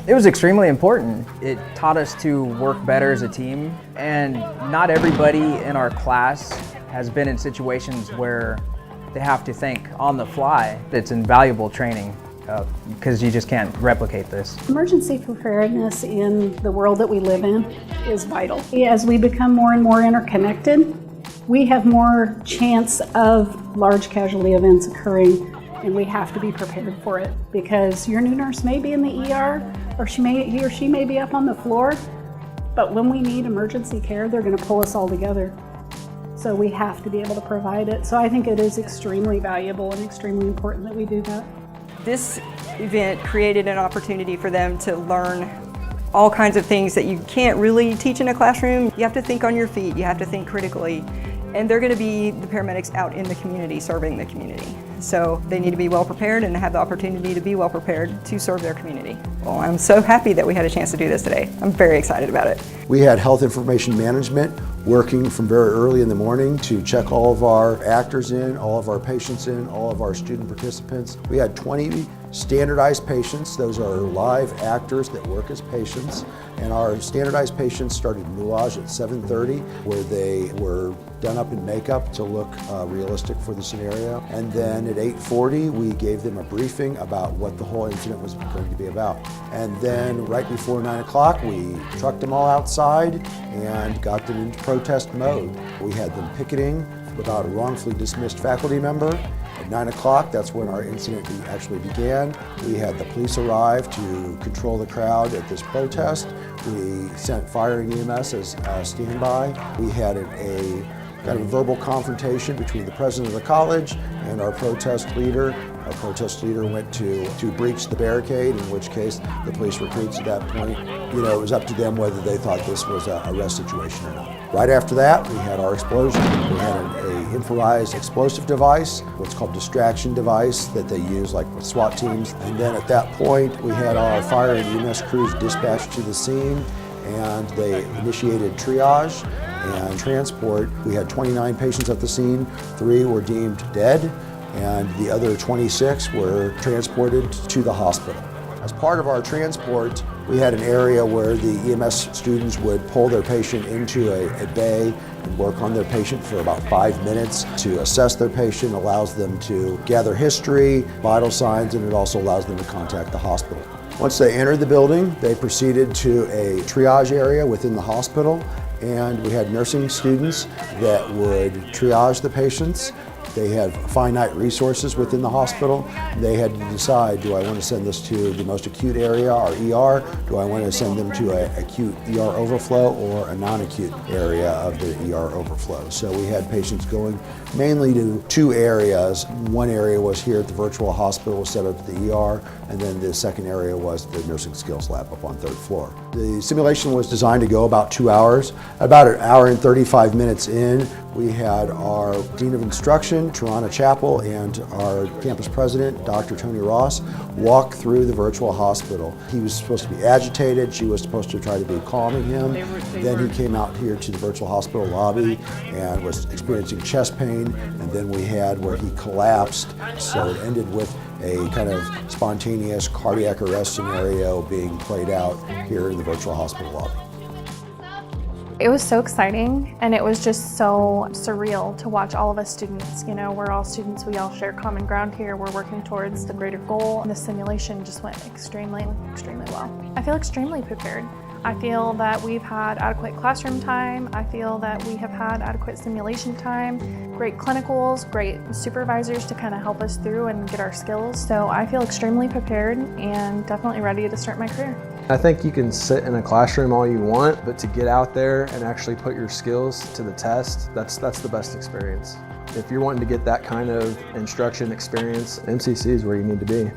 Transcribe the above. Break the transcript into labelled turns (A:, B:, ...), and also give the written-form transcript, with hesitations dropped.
A: It was extremely important. It taught us to work better as a team, and not everybody in our class has been in situations where they have to think on the fly. It's invaluable training because you just can't replicate this.
B: Emergency preparedness in the world that we live in is vital. As we become more and more interconnected, we have more chance of large casualty events occurring, and we have to be prepared for it because your new nurse may be in the ER or he or she may be up on the floor, but when we need emergency care, they're going to pull us all together. So we have to be able to provide it. So I think it is extremely valuable and extremely important that we do that.
C: This event created an opportunity for them to learn all kinds of things that you can't really teach in a classroom. You have to think on your feet, you have to think critically, and they're going to be the paramedics out in the community, serving the community. So they need to be well prepared and have the opportunity to be well prepared to serve their community. Well, I'm so happy that we had a chance to do this today. I'm very excited about it.
D: We had health information management working from very early in the morning to check all of our actors in, all of our patients in, all of our student participants. We had 20 standardized patients. Those are live actors that work as patients. And our standardized patients started moulage at 7:30, where they were done up in makeup to look realistic for the scenario. And then at 8:40, we gave them a briefing about what the whole incident was going to be about. And then right before 9 o'clock, we trucked them all outside and got them into protest mode. We had them picketing about a wrongfully dismissed faculty member. At 9 o'clock, that's when our incident actually began. We had the police arrive to control the crowd at this protest. We sent fire and EMS as standby. We had a kind of a verbal confrontation between the president of the college and our protest leader. Our protest leader went to breach the barricade, in which case the police recruits at that point, it was up to them whether they thought this was a arrest situation or not. Right after that, we had our explosion. We had an improvised explosive device, what's called distraction device, that they use like with SWAT teams. And then at that point, we had our fire and EMS crews dispatched to the scene, and they initiated triage and transport. We had 29 patients at the scene, 3 were deemed dead, and the other 26 were transported to the hospital. As part of our transport, we had an area where the EMS students would pull their patient into a bay and work on their patient for about 5 minutes to assess their patient, allows them to gather history, vital signs, and it also allows them to contact the hospital. Once they entered the building, they proceeded to a triage area within the hospital, and we had nursing students that would triage the patients. They had finite resources within the hospital. They had to decide, do I want to send this to the most acute area, our ER? Do I want to send them to an acute ER overflow or a non-acute area of the ER overflow? So we had patients going mainly to 2 areas. One area was here at the virtual hospital, set up at the ER, and then the second area was the nursing skills lab up on 3rd floor. The simulation was designed to go about 2 hours. About an hour and 35 minutes in, we had our Dean of Instruction, Toronto Chapel, and our campus president, Dr. Tony Ross, walk through the virtual hospital. He was supposed to be agitated. She was supposed to try to be calming him. Then he came out here to the virtual hospital lobby and was experiencing chest pain. And then we had where he collapsed. So it ended with a kind of spontaneous cardiac arrest scenario being played out here in the virtual hospital lobby.
E: It was so exciting, and it was just so surreal to watch all of us students. We're all students, we all share common ground here. We're working towards the greater goal. The simulation just went extremely well. I feel extremely prepared. I feel that we've had adequate classroom time. I feel that we have had adequate simulation time, great clinicals, great supervisors to kind of help us through and get our skills. So I feel extremely prepared and definitely ready to start my career.
F: I think you can sit in a classroom all you want, but to get out there and actually put your skills to the test, that's the best experience. If you're wanting to get that kind of instruction experience, MCC is where you need to be.